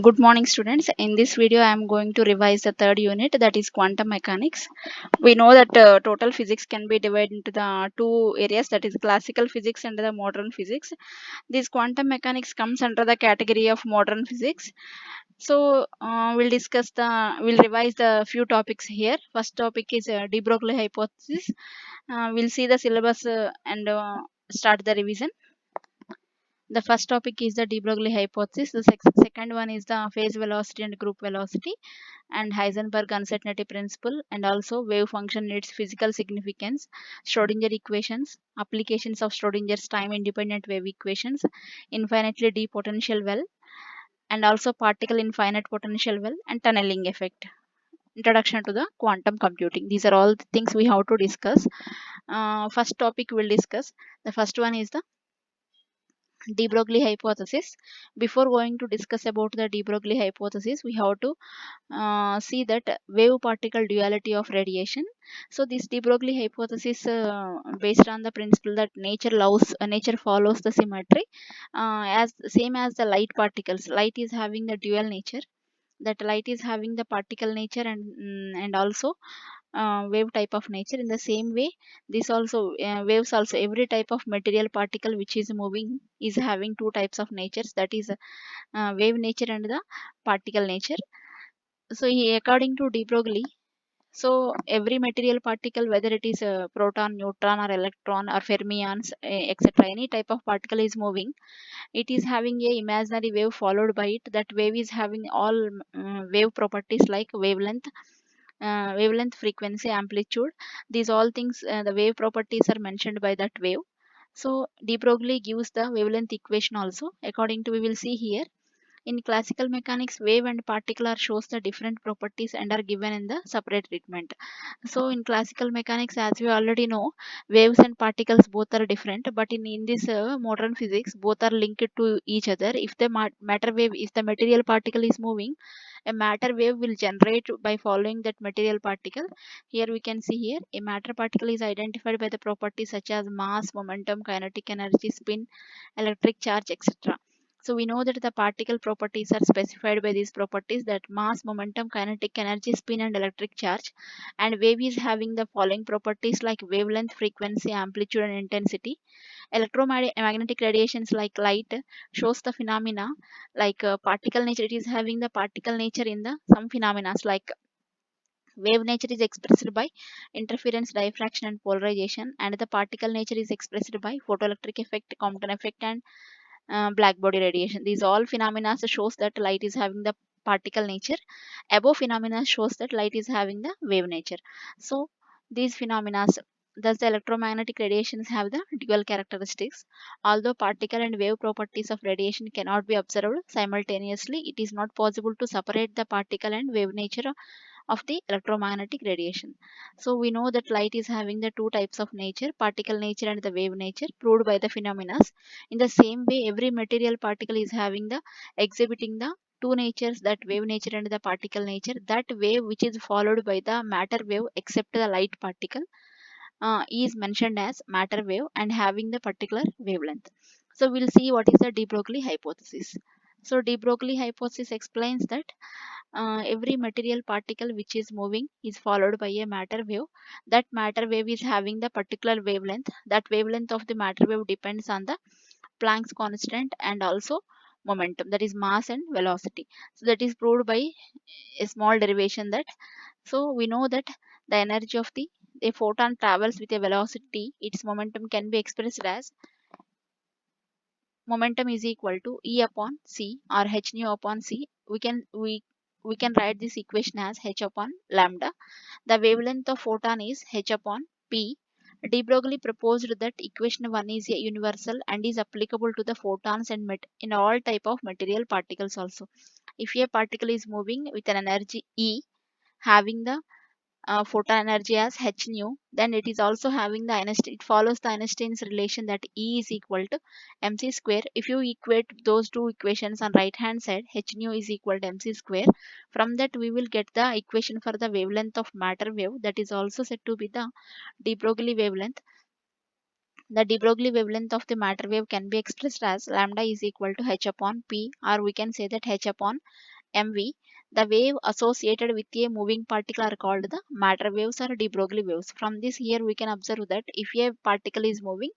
Good morning, students. In this video, I am going to revise the third unit, that is quantum mechanics. We know that total physics can be divided into the two areas, that is classical physics and the modern physics. This quantum mechanics comes under the category of modern physics. So we'll revise the few topics here. First topic is de Broglie hypothesis. We'll see the syllabus and start the revision. The first topic is the de Broglie hypothesis. The second one is the phase velocity and group velocity, and Heisenberg uncertainty principle, and also wave function its physical significance, Schrodinger equations, applications of Schrodinger's time independent wave equations, infinitely deep potential well, and also particle infinite potential well, and tunneling effect. Introduction to the quantum computing. These are all the things we have to discuss. First topic we'll discuss. The first one is the de Broglie hypothesis. Before going to discuss about the de Broglie hypothesis, we have to see that wave particle duality of radiation. So this de Broglie hypothesis based on the principle that nature follows the symmetry, as same as the light particles. Light is having the dual nature, that light is having the particle nature and also wave type of nature. In the same way, this also waves also, every type of material particle which is moving is having two types of natures, that is wave nature and the particle nature. So according to de Broglie, so every material particle, whether it is a proton, neutron, or electron, or fermions, etc., any type of particle is moving, it is having a imaginary wave followed by it. That wave is having all wave properties like wavelength, frequency, amplitude. These all things, the wave properties are mentioned by that wave. So de Broglie gives the wavelength equation also. According to, we will see here, in classical mechanics, wave and particle are shows the different properties and are given in the separate treatment. So in classical mechanics, as we already know, waves and particles both are different, but in this modern physics, both are linked to each other. If the matter wave, if the material particle is moving, a matter wave will generate by following that material particle. Here we can see here, a matter particle is identified by the properties such as mass, momentum, kinetic energy, spin, electric charge, etc. So we know that the particle properties are specified by these properties, that mass, momentum, kinetic energy, spin, and electric charge. And wave is having the following properties like wavelength, frequency, amplitude, and intensity. Electromagnetic radiations like light shows the phenomena like particle nature. It is having the particle nature in the some phenomena like wave nature is expressed by interference, diffraction, and polarization, and the particle nature is expressed by photoelectric effect, Compton effect, and black body radiation. These all phenomena shows that light is having the particle nature. Above phenomena shows that light is having the wave nature. So these phenomena, thus the electromagnetic radiations have the dual characteristics. Although particle and wave properties of radiation cannot be observed simultaneously, it is not possible to separate the particle and wave nature of the electromagnetic radiation. So we know that light is having the two types of nature, particle nature and the wave nature, proved by the phenomena. In the same way, every material particle is having the exhibiting the two natures, that wave nature and the particle nature. That wave which is followed by the matter wave except the light particle is mentioned as matter wave and having the particular wavelength. So we'll see what is the de Broglie hypothesis. So de Broglie hypothesis explains that every material particle which is moving is followed by a matter wave. That matter wave is having the particular wavelength. That wavelength of the matter wave depends on the Planck's constant and also momentum, that is mass and velocity. So that is proved by a small derivation. That so we know that the energy of the a photon travels with a velocity, its momentum can be expressed as momentum is equal to E upon C or h nu upon C. We can write this equation as h upon lambda. The wavelength of photon is h upon p. De Broglie proposed that equation 1 is a universal and is applicable to the photons and in all type of material particles also. If a particle is moving with an energy E, having the photon energy as h nu, then it is also having the Einstein. It follows the Einstein's relation that E is equal to mc square. If you equate those two equations on right hand side, h nu is equal to mc square. From that we will get the equation for the wavelength of matter wave, that is also said to be the de Broglie wavelength. The de Broglie wavelength of the matter wave can be expressed as lambda is equal to h upon p, or we can say that h upon mv. The wave associated with a moving particle are called the matter waves or de Broglie waves. From this here we can observe that if a particle is moving,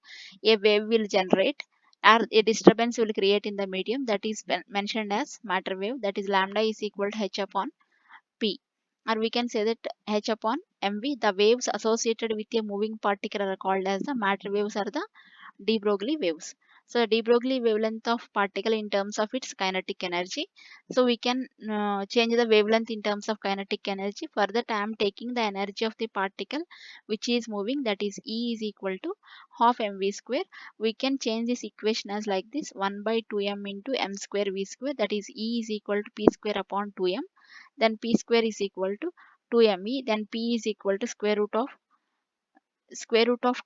a wave will generate or a disturbance will create in the medium, that is mentioned as matter wave, that is lambda is equal to h upon p, or we can say that h upon mv. The waves associated with a moving particle are called as the matter waves or the de Broglie waves. So de Broglie wavelength of particle in terms of its kinetic energy. So we can change the wavelength in terms of kinetic energy. For that I am taking the energy of the particle which is moving, that is E is equal to half mv square. We can change this equation as like this: 1 by 2m into m square v square, that is E is equal to p square upon 2m. Then p square is equal to 2me. Then p is equal to square root of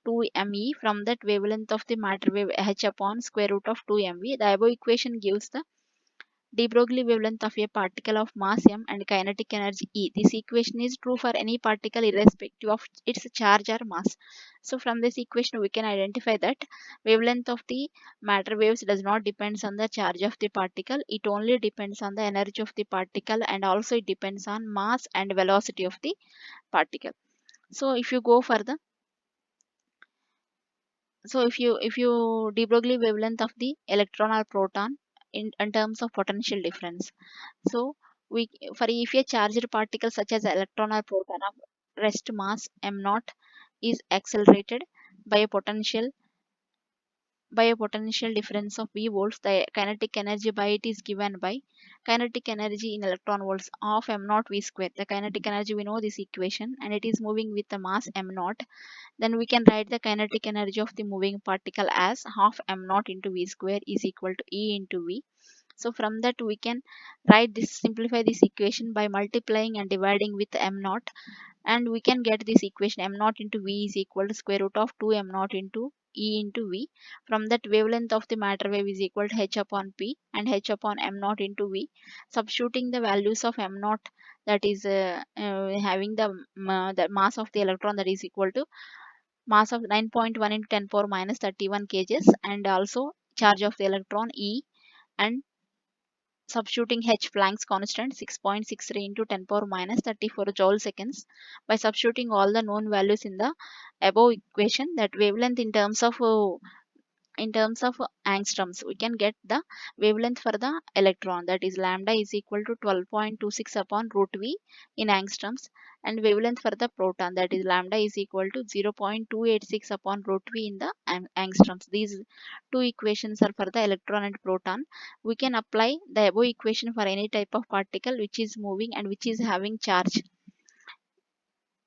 2me. From that wavelength of the matter wave h upon square root of 2mv. The above equation gives the de Broglie wavelength of a particle of mass m and kinetic energy E. This equation is true for any particle irrespective of its charge or mass. So from this equation we can identify that wavelength of the matter waves does not depends on the charge of the particle. It only depends on the energy of the particle, and also it depends on mass and velocity of the particle. So if you go further, so if you de Broglie wavelength of the electron or proton in terms of potential difference. So we, for if a charged particle such as electron or proton of rest mass m naught is accelerated by a potential difference of v volts, the kinetic energy by it is given by kinetic energy in electron volts of m naught v square. The kinetic energy, we know this equation, and it is moving with the mass m naught. Then we can write the kinetic energy of the moving particle as half m naught into v square is equal to E into v. So from that we can simplify this equation by multiplying and dividing with m naught, and we can get this equation: m naught into v is equal to square root of 2 m naught into E into v. From that wavelength of the matter wave is equal to h upon p and h upon m naught into v. Substituting the values of m naught, that is having the mass of the electron, that is equal to mass of 9.1 into 10 power minus 31 kgs, and also charge of the electron E, and substituting H Planck's constant 6.63 into 10 power minus 34 joule seconds. By substituting all the known values in the above equation, that wavelength in terms of angstroms, we can get the wavelength for the electron, that is lambda is equal to 12.26 upon root v in angstroms, and wavelength for the proton, that is lambda is equal to 0.286 upon root v in the angstroms. These two equations are for the electron and proton. We can apply the above equation for any type of particle which is moving and which is having charge.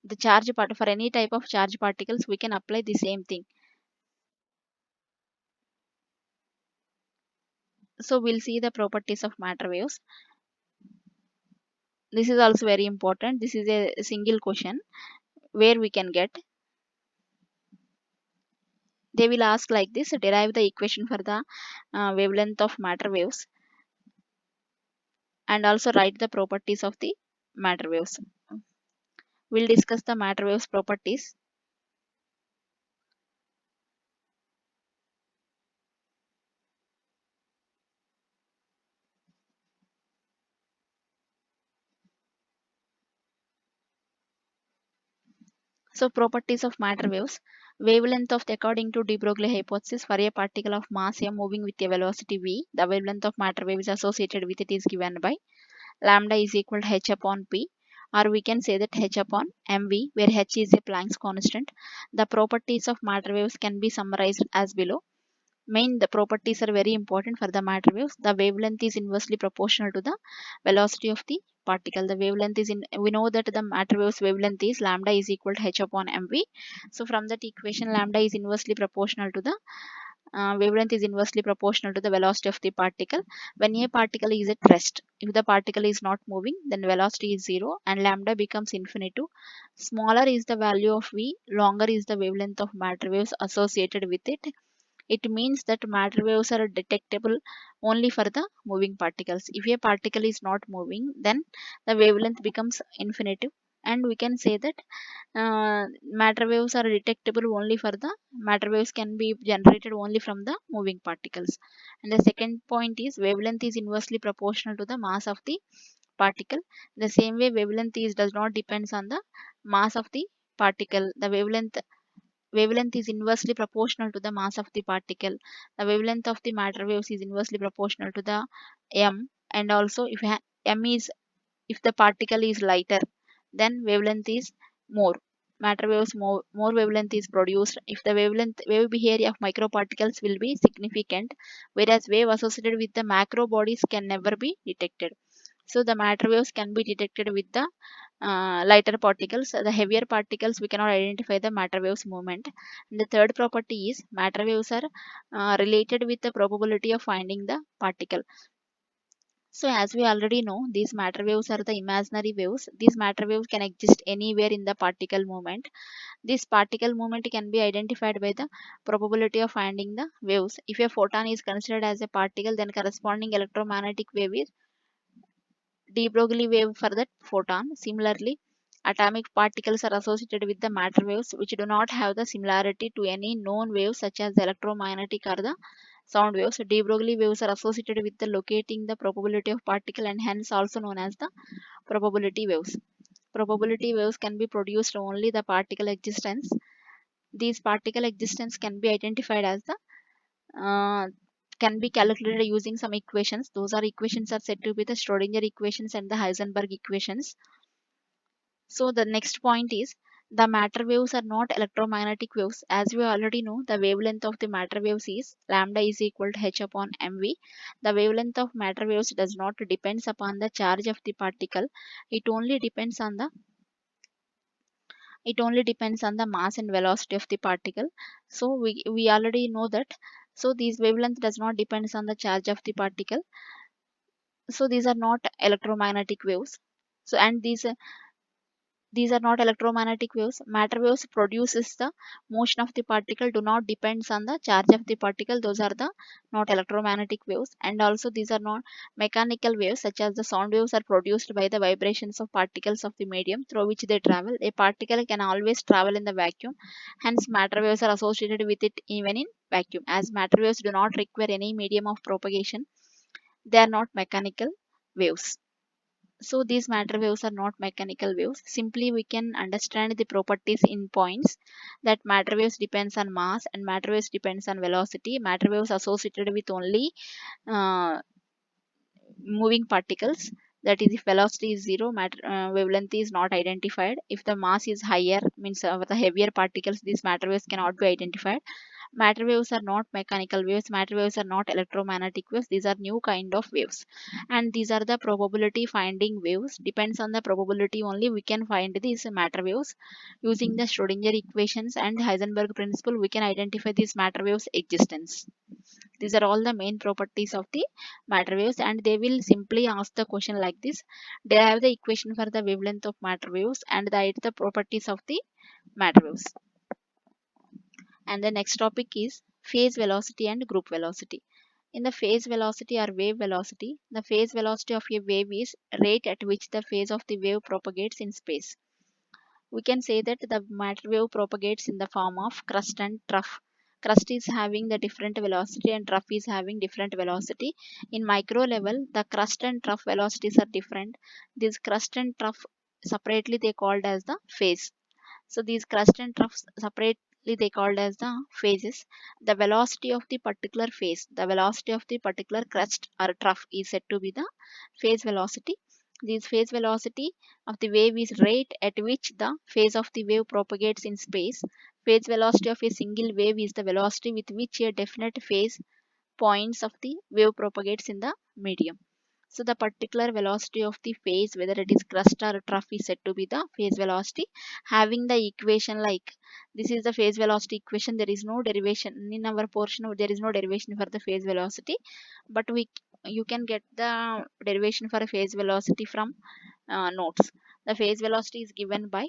The charge part, for any type of charge particles we can apply the same thing. So we'll see the properties of matter waves. This is also very important. This is a single question where we can get, they will ask like this: derive the equation for the wavelength of matter waves, and also write the properties of the matter waves. We'll discuss the matter waves properties. So properties of matter waves: wavelength of the, according to de Broglie hypothesis, for a particle of mass m moving with a velocity v, the wavelength of matter wave is associated with it is given by lambda is equal to h upon p, or we can say that h upon mv, where h is a Planck's constant. The properties of matter waves can be summarized as below. The properties are very important for the matter waves. The wavelength is inversely proportional to the velocity of the particle. The wavelength is in, we know that the matter waves wavelength is lambda is equal to h upon mv. So from that equation, lambda is inversely proportional to the wavelength is inversely proportional to the velocity of the particle. When a particle is at rest, if the particle is not moving, then velocity is 0 and lambda becomes infinite. Smaller is the value of v, longer is the wavelength of matter waves associated with it. It means that matter waves are detectable only for the moving particles. If a particle is not moving, then the wavelength becomes infinite, and we can say that matter waves are detectable only for the matter waves can be generated only from the moving particles. And the second point is wavelength is inversely proportional to the mass of the particle. The same way wavelength is does not depends on the mass of the particle. The wavelength is inversely proportional to the mass of the particle. The wavelength of the matter waves is inversely proportional to the m, and also if m is, if the particle is lighter, then wavelength is more. Matter waves more wavelength is produced if the wave behavior of microparticles will be significant, whereas wave associated with the macro bodies can never be detected. So the matter waves can be detected with the lighter particles. The heavier particles we cannot identify the matter waves movement. And the third property is matter waves are related with the probability of finding the particle. So as we already know, these matter waves are the imaginary waves. These matter waves can exist anywhere in the particle movement. This particle movement can be identified by the probability of finding the waves. If a photon is considered as a particle, then corresponding electromagnetic wave is de Broglie wave for that photon. Similarly, atomic particles are associated with the matter waves which do not have the similarity to any known waves such as the electromagnetic or the sound waves. De Broglie waves are associated with the locating the probability of particle and hence also known as the probability waves. Probability waves can be produced only the particle existence. These particle existence can be identified as the uh, can be calculated using some equations. Those are equations are said to be the Schrodinger equations and the Heisenberg equations. So the next point is the matter waves are not electromagnetic waves. As we already know, the wavelength of the matter waves is lambda is equal to h upon mv. The wavelength of matter waves does not depends upon the charge of the particle. It only depends on the it only depends on the mass and velocity of the particle. So we already know that. So these wavelength does not depends on the charge of the particle. So these are not electromagnetic waves. So and these are not electromagnetic waves. Matter waves produces the motion of the particle do not depends on the charge of the particle. Those are the not electromagnetic waves. And also these are not mechanical waves such as the sound waves are produced by the vibrations of particles of the medium through which they travel. A particle can always travel in the vacuum. Hence matter waves are associated with it even in vacuum. As matter waves do not require any medium of propagation, they are not mechanical waves. So these matter waves are not mechanical waves. Simply we can understand the properties in points that matter waves depends on mass and matter waves depends on velocity. Matter waves associated with only uh, moving particles. That is, if velocity is zero, matter wavelength is not identified. If the mass is higher, means the heavier particles, these matter waves cannot be identified. Matter waves are not mechanical waves. Matter waves are not electromagnetic waves. These are new kind of waves, and these are the probability finding waves. Depends on the probability only we can find these matter waves. Using the Schrodinger equations and Heisenberg principle, we can identify these matter waves existence. These are all the main properties of the matter waves, and they will simply ask the question like this. They have the equation for the wavelength of matter waves and the properties of the matter waves. And the next topic is phase velocity and group velocity. In the phase velocity or wave velocity, the phase velocity of a wave is rate at which the phase of the wave propagates in space. We can say that the matter wave propagates in the form of crust and trough. Crust is having the different velocity and trough is having different velocity. In micro level, the crust and trough velocities are different. This crust and trough separately they called as the phase. So these crust and troughs separately they called as the phases. The velocity of the particular phase, the velocity of the particular crust or trough is said to be the phase velocity. This phase velocity of the wave is rate at which the phase of the wave propagates in space. Phase velocity of a single wave is the velocity with which a definite phase points of the wave propagates in the medium. So the particular velocity of the phase, whether it is crust or trough, is said to be the phase velocity. Having the equation like this is the phase velocity equation. There is no derivation in our portion. There is no derivation for the phase velocity, but we you can get the derivation for a phase velocity from notes. The phase velocity is given by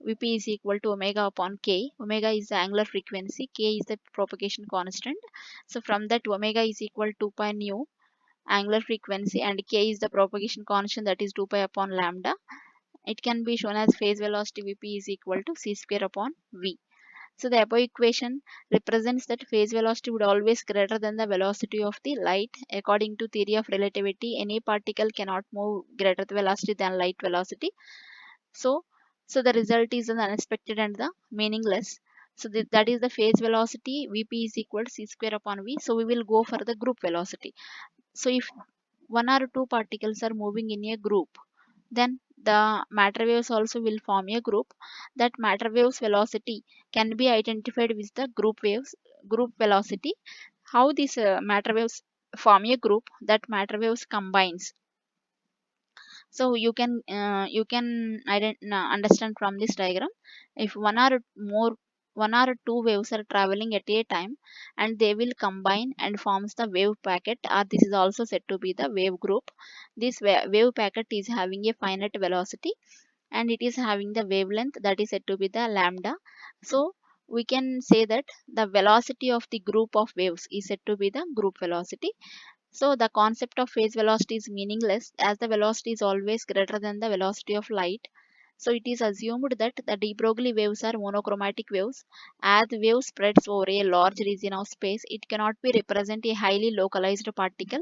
Vp is equal to omega upon k. Omega is the angular frequency, k is the propagation constant. So from that omega is equal to 2 pi nu angular frequency and k is the propagation constant, that is 2 pi upon lambda. It can be shown as phase velocity Vp is equal to c square upon v. So the above equation represents that phase velocity would always greater than the velocity of the light. According to theory of relativity, any particle cannot move greater velocity than light velocity. So, so the result is an unexpected and the meaningless. So that is the phase velocity Vp is equal to c square upon v. So we will go for the group velocity. So if one or two particles are moving in a group, then the matter waves also will form a group. That matter waves velocity can be identified with the group velocity. How these matter waves form a group? That matter waves combines. So understand from this diagram, if one or two waves are traveling at a time, and they will combine and forms the wave packet, or this is also said to be the wave group. This wave packet is having a finite velocity, and it is having the wavelength that is said to be the lambda. So we can say that the velocity of the group of waves is said to be the group velocity. So the concept of phase velocity is meaningless as the velocity is always greater than the velocity of light. So it is assumed that the de Broglie waves are monochromatic waves. As the wave spreads over a large region of space, it cannot be represent a highly localized particle.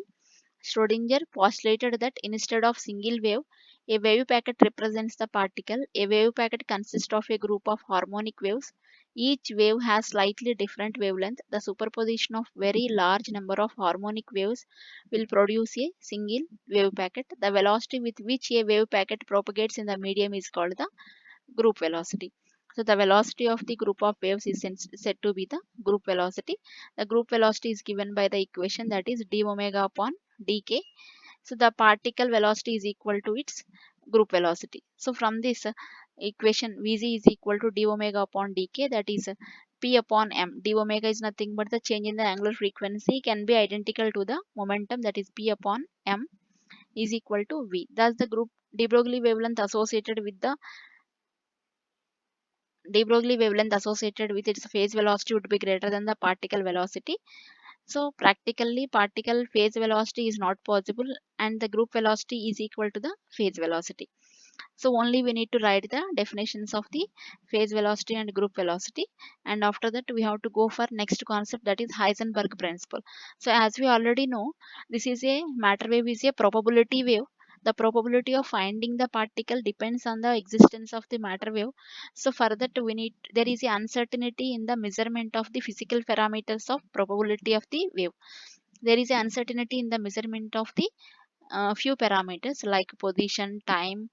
Schrödinger postulated that instead of single wave, a wave packet represents the particle. A wave packet consists of a group of harmonic waves. Each wave has slightly different wavelength. The superposition of very large number of harmonic waves will produce a single wave packet. The velocity with which a wave packet propagates in the medium is called the group velocity. So the velocity of the group of waves is said to be the group velocity. The group velocity is given by the equation, that is d omega upon dk. So the particle velocity is equal to its group velocity. So from this equation, Vz is equal to d omega upon dk, that is p upon m. D omega is nothing but the change in the angular frequency, can be identical to the momentum, that is p upon m is equal to v. Thus the group de Broglie wavelength associated with its phase velocity would be greater than the particle velocity. So practically particle phase velocity is not possible, and the group velocity is equal to the phase velocity. So only we need to write the definitions of the phase velocity and group velocity, and after that we have to go for next concept, that is Heisenberg principle. So as we already know, this is a matter wave is a probability wave. The probability of finding the particle depends on the existence of the matter wave. So for that we need, there is a uncertainty in the measurement of the physical parameters of probability of the wave. There is a uncertainty in the measurement of the few parameters like position, time,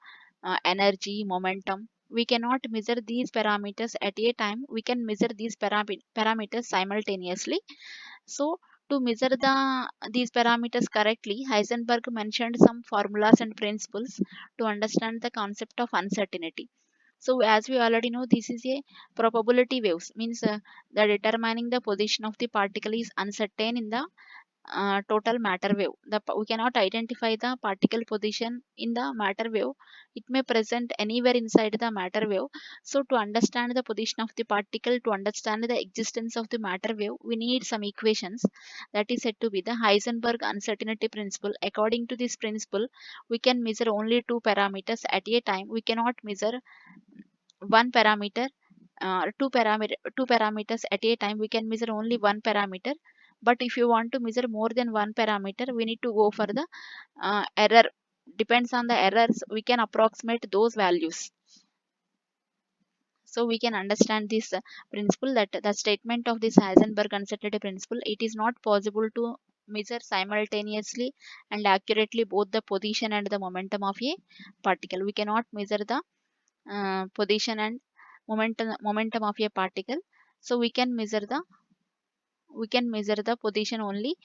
energy, momentum. We cannot measure these parameters at a time. We can measure these parameters simultaneously. So to measure these parameters correctly, Heisenberg mentioned some formulas and principles to understand the concept of uncertainty. So as we already know, this is a probability waves, means the determining the position of the particle is uncertain in the total matter wave. We cannot identify the particle position in the matter wave. It may present anywhere inside the matter wave. So to understand the position of the particle, to understand the existence of the matter wave, we need some equations, that is said to be the Heisenberg uncertainty principle. According to this principle, we can measure only two parameters at a time. We cannot measure one parameter two parameters at a time. We can measure only one parameter, but if you want to measure more than one parameter, we need to go for the error. Depends on the errors, we can approximate those values. So we can understand this principle, that the statement of this Heisenberg uncertainty principle, it is not possible to measure simultaneously and accurately both the position and the momentum of a particle. We cannot measure the position and momentum of a particle. So we can measure the position only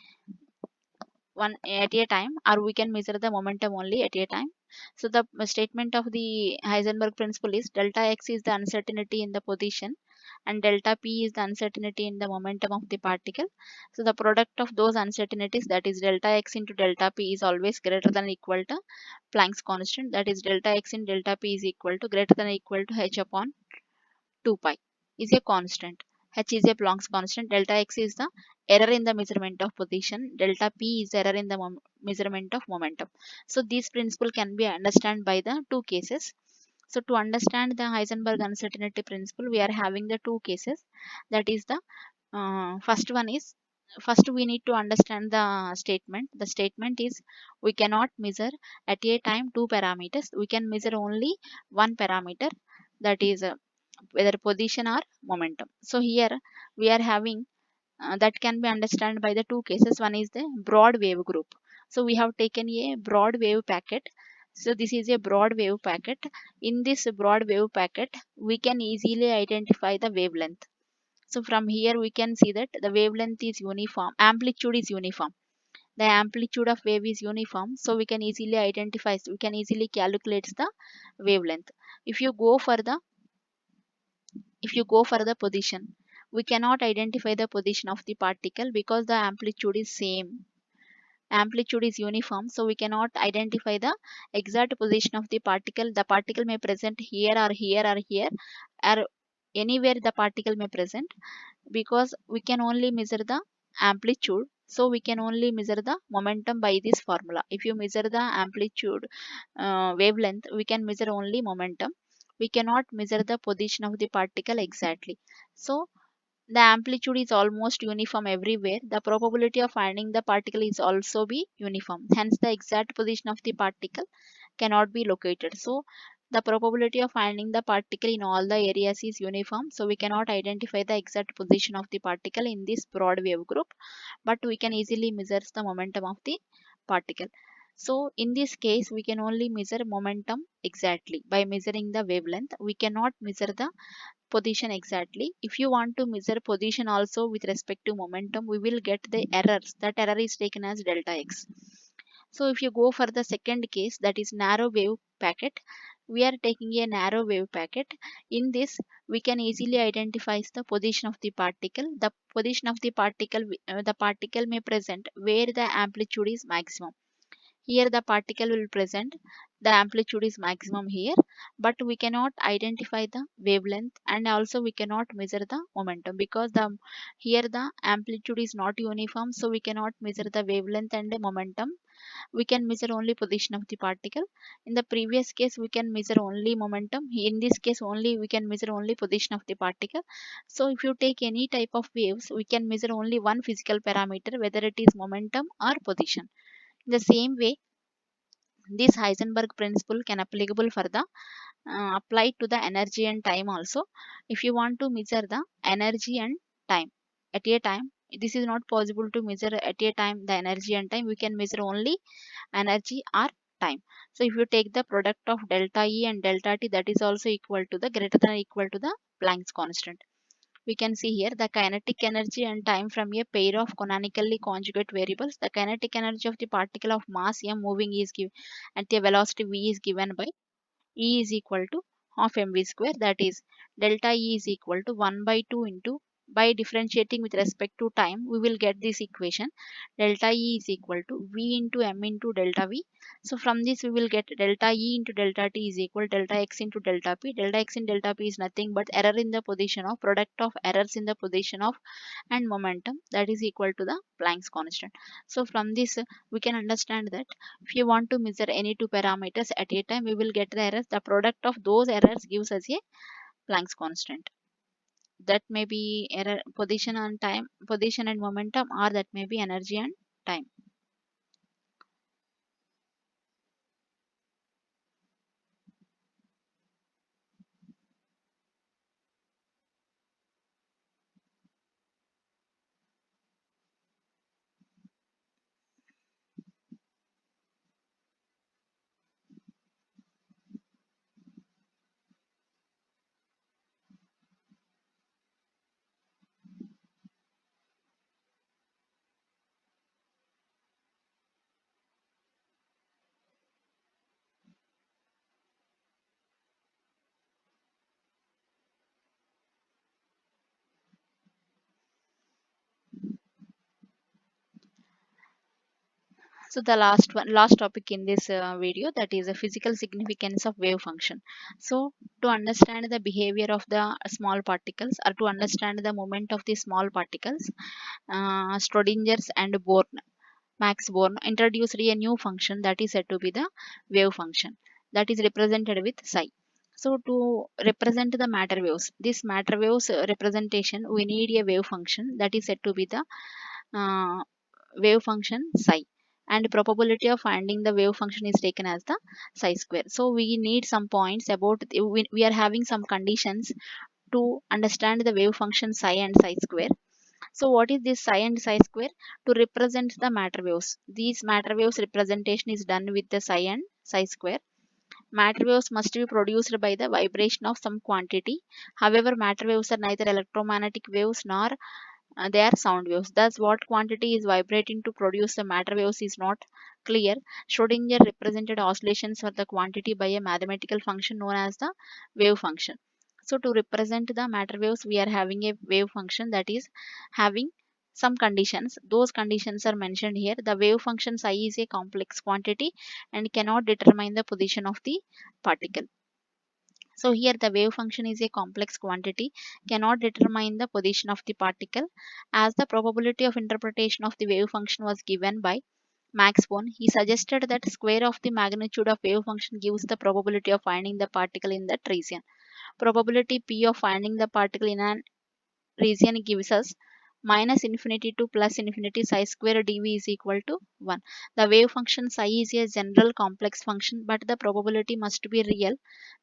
one at a time, or we can measure the momentum only at a time. So the statement of the Heisenberg principle is delta x is the uncertainty in the position, and delta p is the uncertainty in the momentum of the particle. So the product of those uncertainties, that is delta x into delta p, is always greater than or equal to Planck's constant, that is delta x in delta p is equal to greater than or equal to h upon 2 pi, is a constant. H is a Planck's constant. Delta x is the error in the measurement of position. Delta p is error in the measurement of momentum. So this principle can be understood by the two cases. So to understand the Heisenberg uncertainty principle, we are having the two cases. That is the first one is, first we need to understand the statement. The statement is, we cannot measure at a time two parameters. We can measure only one parameter, that is whether position or momentum. So here we are having that can be understood by the two cases. One is the broad wave group. So we have taken a broad wave packet. So this is a broad wave packet. In this broad wave packet, we can easily identify the wavelength. So from here we can see that the wavelength is uniform, amplitude is uniform. The amplitude of wave is uniform, so we can easily identify, we can easily calculate the wavelength. If you go for the position, we cannot identify the position of the particle because the amplitude is same, amplitude is uniform, so we cannot identify the exact position of the particle. The particle may present here or here or here, or anywhere the particle may present, because we can only measure the amplitude, so we can only measure the momentum by this formula. If you measure the amplitude wavelength, we can measure only momentum, we cannot measure the position of the particle exactly. So the amplitude is almost uniform everywhere. The probability of finding the particle is also be uniform. Hence, the exact position of the particle cannot be located. So, the probability of finding the particle in all the areas is uniform. So, we cannot identify the exact position of the particle in this broad wave group, but we can easily measure the momentum of the particle. So, in this case, we can only measure momentum exactly by measuring the wavelength. We cannot measure the position exactly. If you want to measure position also with respect to momentum, we will get the errors. That error is taken as delta x. So if you go for the second case, that is narrow wave packet, we are taking a narrow wave packet. In this, we can easily identify the position of the particle. The position of the particle may present where the amplitude is maximum. Here the particle will present, the amplitude is maximum here, but we cannot identify the wavelength, and also we cannot measure the momentum because the here the amplitude is not uniform, so we cannot measure the wavelength and the momentum. We can measure only position of the particle. In the previous case we can measure only momentum, in this case only we can measure only position of the particle. So if you take any type of waves, we can measure only one physical parameter, whether it is momentum or position. In the same way, this Heisenberg principle can applicable for the applied to the energy and time also. If you want to measure the energy and time at a time, this is not possible to measure at a time the energy and time. We can measure only energy or time. So if you take the product of delta E and delta T, that is also equal to the greater than or equal to the Planck's constant. We can see here the kinetic energy and time from a pair of canonically conjugate variables. The kinetic energy of the particle of mass m moving is given at the velocity v is given by E is equal to half mv square, that is delta E is equal to 1 by 2 into, by differentiating with respect to time we will get this equation, delta E is equal to v into m into delta v. So from this we will get delta E into delta t is equal delta x into delta p. Delta x in delta p is nothing but error in the position of, product of errors in the position of and momentum, that is equal to the Planck's constant. So from this we can understand that if you want to measure any two parameters at a time, we will get the errors. The product of those errors gives us a Planck's constant. That may be error position and time, position and momentum, or that may be energy and time. So the last topic in this video, that is the physical significance of wave function. So to understand the behavior of the small particles, or to understand the movement of the small particles, Schrodinger's and Max Born introduced a new function that is said to be the wave function, that is represented with psi. So to represent the matter waves, this matter waves representation, we need a wave function that is said to be the uh, wave function psi, and probability of finding the wave function is taken as the psi square. So we need some points about we are having some conditions to understand the wave function psi and psi square. So what is this psi and psi square? To represent the matter waves, these matter waves representation is done with the psi and psi square. Matter waves must be produced by the vibration of some quantity. However, matter waves are neither electromagnetic waves nor they are sound waves. Thus, what quantity is vibrating to produce the matter waves is not clear. Schrodinger represented oscillations for the quantity by a mathematical function known as the wave function. So, to represent the matter waves, we are having a wave function that is having some conditions. Those conditions are mentioned here. The wave function psi is a complex quantity and cannot determine the position of the particle. So here the wave function is a complex quantity, cannot determine the position of the particle. As the probability of interpretation of the wave function was given by Max Born, he suggested that square of the magnitude of wave function gives the probability of finding the particle in that region. Probability P of finding the particle in an region gives us minus infinity to plus infinity psi square dv is equal to 1. The wave function psi is a general complex function, but the probability must be real.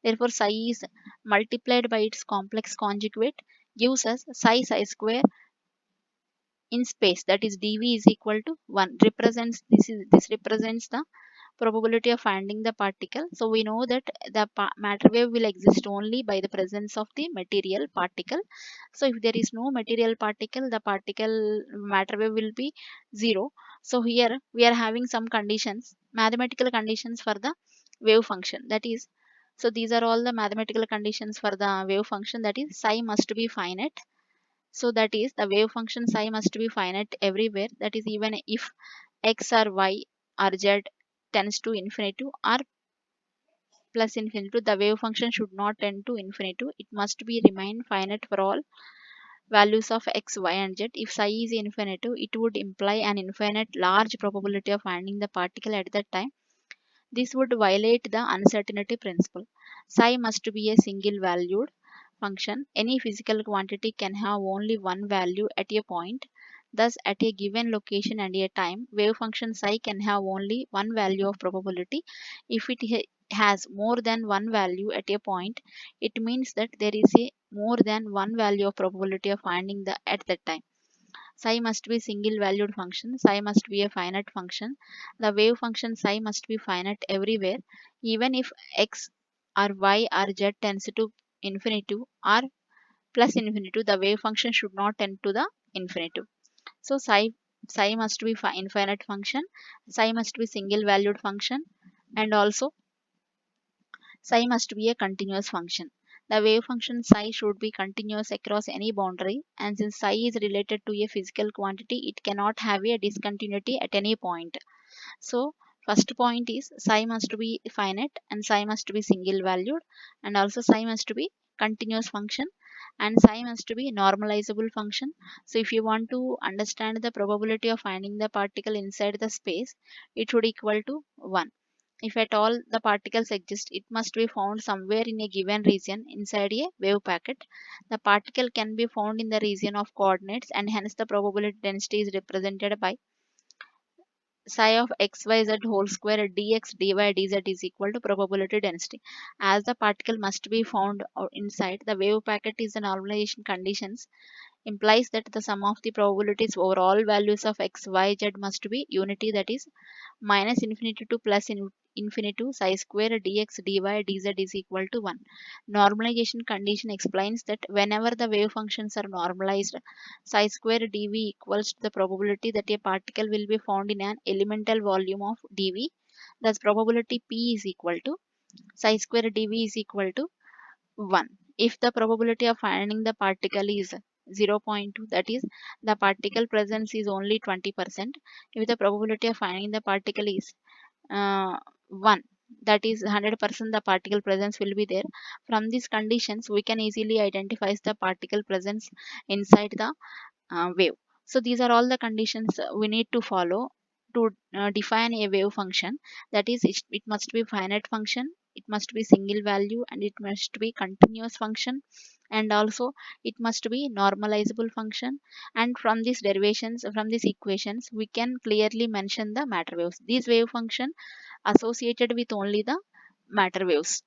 Therefore, psi is multiplied by its complex conjugate gives us psi square in space, that is dv is equal to 1. This represents the probability of finding the particle. So we know that the matter wave will exist only by the presence of the material particle. So if there is no material particle, the particle matter wave will be zero. So here we are having some conditions, mathematical conditions for the wave function. That is, so these are all the mathematical conditions for the wave function. That is, psi must be finite. So that is, the wave function psi must be finite everywhere. That is, even if x or y or z tends to infinity or plus infinity, the wave function should not tend to infinity. It must be remain finite for all values of x, y, and z. If psi is infinite, it would imply an infinite large probability of finding the particle at that time. This would violate the uncertainty principle. Psi must be a single valued function. Any physical quantity can have only one value at a point. Thus, at a given location and a time, wave function psi can have only one value of probability. If it has more than one value at a point, it means that there is a more than one value of probability of finding the at that time. Psi must be single valued function. Psi must be a finite function. The wave function psi must be finite everywhere. Even if x or y or z tends to infinity or plus infinity, the wave function should not tend to the infinity. So psi must be infinite function. Psi must be single valued function, and also psi must be a continuous function. The wave function psi should be continuous across any boundary, and since psi is related to a physical quantity, it cannot have a discontinuity at any point. So, first point is psi must be finite and psi must be single valued, and also psi must be continuous function, and psi must be normalizable function. So, if you want to understand the probability of finding the particle inside the space, it should equal to 1. If at all the particles exist, it must be found somewhere in a given region inside a wave packet. The particle can be found in the region of coordinates, and hence the probability density is represented by psi of xyz whole square dx dy dz is equal to probability density. As the particle must be found inside the wave packet, is the normalization conditions implies that the sum of the probabilities over all values of x, y, z must be unity, that is minus infinity to plus infinity psi square dx dy dz is equal to 1. Normalization condition explains that whenever the wave functions are normalized, psi square dv equals to the probability that a particle will be found in an elemental volume of dv. Thus probability p is equal to psi square dv is equal to 1. If the probability of finding the particle is 0. 0.2, that is, the particle presence is only 20%. If the probability of finding the particle is 1, that is 100%, the particle presence will be there. From these conditions, we can easily identify the particle presence inside the wave. So these are all the conditions we need to follow to define a wave function. That is, it must be finite function, it must be single value, and it must be continuous function, and also it must be normalizable function. And from these derivations, from these equations, we can clearly mention the matter waves. These wave function associated with only the matter waves.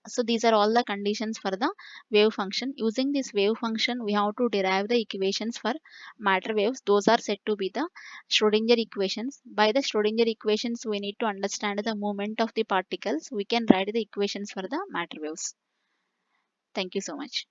So these are all the conditions for the wave function. Using this wave function, we have to derive the equations for matter waves. Those are said to be the Schrodinger equations. By the Schrodinger equations, we need to understand the movement of the particles. We can write the equations for the matter waves. Thank you so much.